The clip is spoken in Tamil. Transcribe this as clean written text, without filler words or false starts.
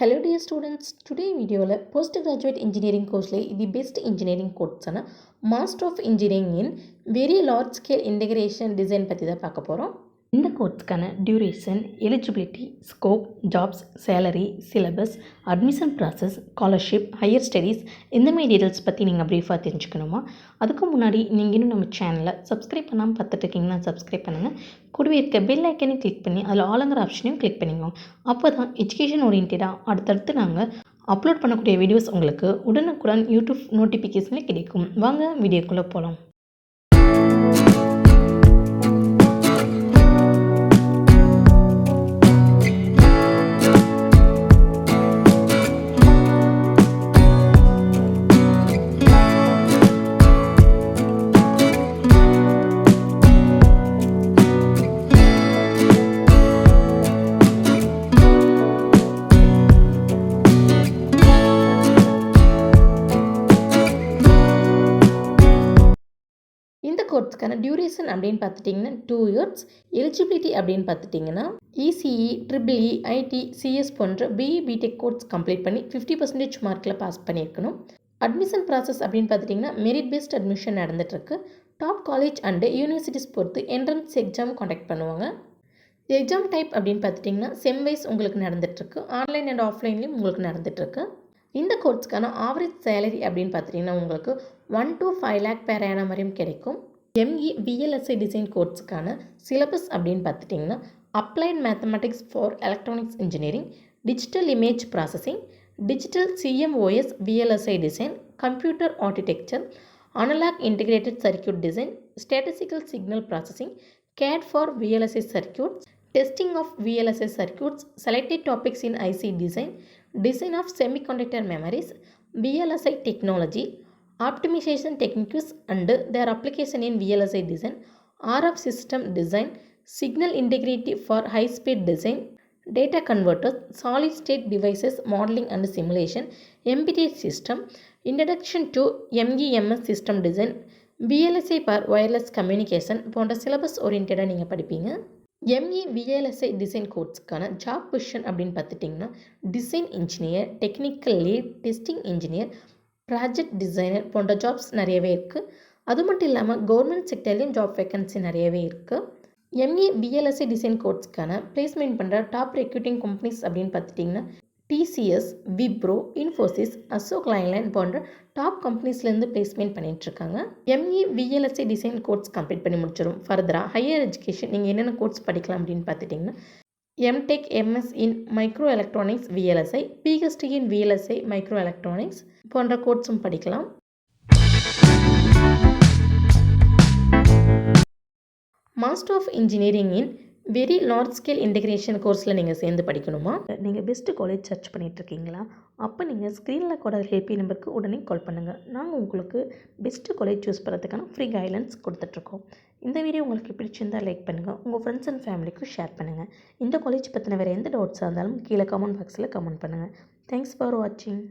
Hello dear students, today video postgraduate engineering course the best engineering course Master of Engineering in very large scale integration design பத்தி தான் பார்க்க போறோம். இந்த கோர்ஸ்க்கான duration, eligibility, scope, jobs, salary, syllabus, admission process, scholarship, higher studies இந்த மாதிரி டீட்டெயில்ஸ் பற்றி நீங்கள் ப்ரீஃபாக தெரிஞ்சுக்கணுமா? அதுக்கு முன்னாடி நீங்கள் இன்னும் நம்ம சேனலை சப்ஸ்கிரைப் பண்ணாமல் பார்த்துட்டு இருக்கீங்கன்னா சப்ஸ்கிரைப் பண்ணுங்கள். கூடவே இருக்க பெல் ஐக்கனையும் கிளிக் பண்ணி அதில் ஆளுங்கிற ஆப்ஷனையும் கிளிக் பண்ணிக்கோங்க. அப்போ தான் எஜுகேஷன் ஓரியன்டாக அடுத்தடுத்து நாங்கள் அப்லோட் பண்ணக்கூடிய வீடியோஸ் உங்களுக்கு உடனுக்குடன் யூடியூப் நோட்டிஃபிகேஷனில் கிடைக்கும். வாங்க வீடியோக்குள்ளே போகலாம். இந்த கோர்ஸ்க்கான டியூரேஷன் அப்படின்னு பார்த்துட்டிங்கன்னா 2 years, எலிஜிபிலிட்டி அப்படின்னு பார்த்துட்டிங்கன்னா இசிஇ, ட்ரிபிள்இ, ஐடி, சிஎஸ் போன்ற பிஇ பிடெக் கோர்ஸ் கம்ப்ளீட் பண்ணி 50% மார்க்கில் பாஸ் பண்ணியிருக்கணும். அட்மிஷன் ப்ராசஸ் அப்படின்னு பார்த்துட்டிங்கன்னா மெரிட் பேஸ்ட் அட்மிஷன் நடந்துகிட்ருக்கு. டாப் காலேஜ் அண்டு யூனிவர்சிட்டிஸ் பொறுத்து என்ட்ரன்ஸ் எக்ஸாம் காண்டக்ட் பண்ணுவாங்க. எக்ஸாம் டைப் அப்படின்னு பார்த்துட்டிங்கன்னா செம் வைஸ் உங்களுக்கு நடந்துகிட்ருக்கு. ஆன்லைன் அண்ட் ஆஃப்லைன்லேயும் உங்களுக்கு நடந்துகிட்ருக்கு. இந்த கோர்ஸ்க்கான ஆவரேஜ் சேலரி அப்படின்னு பார்த்துட்டிங்கன்னா உங்களுக்கு 1 to 5 lakh per annum வரையும் கிடைக்கும். எம்இ விஎல்எஸ்ஐ டிசைன் கோர்ஸுக்கான சிலபஸ் அப்படின்னு பார்த்துட்டிங்கன்னா applied mathematics for electronics engineering, digital image processing, digital CMOS VLSI design, computer architecture, analog integrated circuit design, statistical signal processing, CAD for VLSI circuits, testing of VLSI circuits, selected topics in IC design, design of semiconductor memories, VLSI technology, optimization techniques and their application in VLSI design, RF system design, signal integrity for high speed design, data converters, solid state devices modeling and simulation, embedded system, introduction to MEMS system design, VLSI for wireless communication போன்ற சிலபஸ் ஓரியன்டாக நீங்கள் படிப்பீங்க. எம்இ விஎல்எஸ்ஐ டிசைன் கோர்ஸ்க்கான ஜாப் பொசிஷன் அப்படின்னு பார்த்துட்டிங்கன்னா design engineer, technical lead, testing engineer, project designer போன்ற ஜாப்ஸ் நிறையவே இருக்குது. அது மட்டும் இல்லாமல் கவர்மெண்ட் செக்டர்லேயும் ஜாப் வேக்கன்சி நிறையவே இருக்குது. எம்இ விஎல்எஸ்ஐ டிசைன் கோர்ஸ்க்கான பிளேஸ்மெண்ட் பண்ணுற டாப் ரெக்ரூட்டிங் கம்பெனிஸ் அப்படின்னு பார்த்துட்டிங்கன்னா டிசிஎஸ், விப்ரோ, இன்ஃபோசிஸ், அசோக் லைன்லைன் போன்ற டாப் கம்பெனிஸ்லேருந்து பிளேஸ்மெண்ட் பண்ணிகிட்ருக்காங்க. ME VLSI design course complete பண்ணி முடிச்சிடும். ஃபர்தராக ஹையர் எஜுகேஷன் நீங்கள் என்னென்ன கோர்ஸ் படிக்கலாம் அப்படின்னு பார்த்துட்டிங்கன்னா MTech MS in microelectronics VLSI, PhD in VLSI microelectronics போன்ற கோர்ஸும் படிக்கலாம். Master of engineering in very large scale integration கோர்ஸில் நீங்கள் சேர்ந்து படிக்கணுமா? நீங்கள் பெஸ்ட்டு காலேஜ் சர்ச் பண்ணிகிட்ருக்கீங்களா? அப்போ நீங்கள் ஸ்க்ரீனில் கூட ஹெல்ப்லைன் நம்பருக்கு உடனே கால் பண்ணுங்கள். நாங்கள் உங்களுக்கு பெஸ்ட்டு காலேஜ் சூஸ் பண்ணுறதுக்கான ஃப்ரீ கைட்லைன்ஸ் கொடுத்துட்ருக்கோம். இந்த வீடியோ உங்களுக்கு பிடிச்சிருந்தால் லைக் பண்ணுங்கள், உங்கள் ஃப்ரெண்ட்ஸ் அண்ட் ஃபேமிலிக்கும் ஷேர் பண்ணுங்கள். இந்த காலேஜ் பற்றின வேறு எந்த டவுட்ஸாக இருந்தாலும் கீழே கமெண்ட் பாக்ஸில் கமெண்ட் பண்ணுங்கள். தேங்க்ஸ் ஃபார் வாட்சிங்.